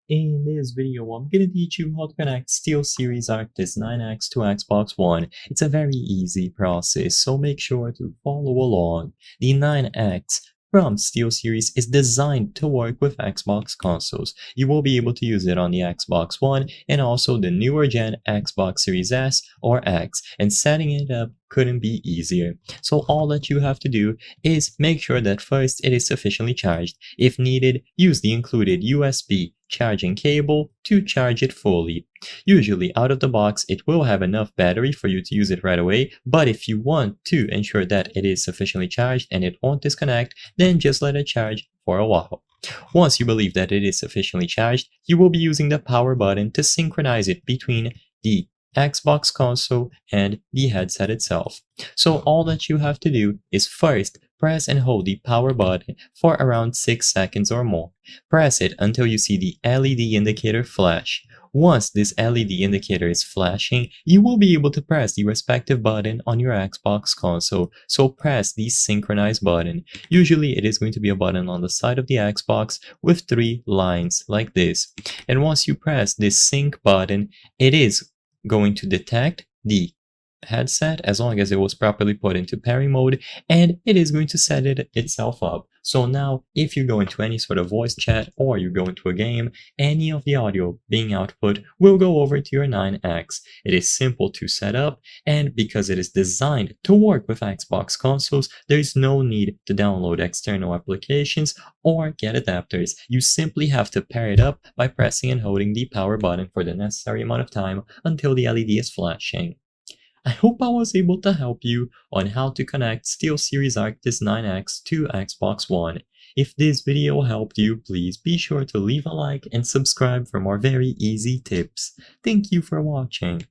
In this video, I'm gonna teach you how to connect SteelSeries Arctis 9X to Xbox One. It's a very easy process, so make sure to follow along. The 9X from SteelSeries is designed to work with Xbox consoles. You will be able to use it on the Xbox One and also the newer gen Xbox Series S or X, and setting it up couldn't be easier. So all that you have to do is make sure that first it is sufficiently charged. If needed, use the included USB charging cable to charge it fully. Usually out of the box it will have enough battery for you to use it right away, but if you want to ensure that it is sufficiently charged and it won't disconnect, then just let it charge for a while. Once you believe that it is sufficiently charged, you will be using the power button to synchronize it between the Xbox console and the headset itself. So all that you have to do is first press and hold the power button for around 6 seconds or more. Press it until you see the LED indicator flash. Once this LED indicator is flashing, you will be able to press the respective button on your Xbox console. So press the synchronize button. Usually it is going to be a button on the side of the Xbox with 3 lines like this. And once you press this sync button, it is going to detect the headset as long as it was properly put into pairing mode, and it is going to set it itself up. So now if you go into any sort of voice chat or you go into a game, any of the audio being output will go over to your 9X. It is simple to set up, and because it is designed to work with Xbox consoles, there is no need to download external applications or get adapters. You simply have to pair it up by pressing and holding the power button for the necessary amount of time until the LED is flashing. I hope I was able to help you on how to connect SteelSeries Arctis 9X to Xbox One. If this video helped you, please be sure to leave a like and subscribe for more very easy tips. Thank you for watching.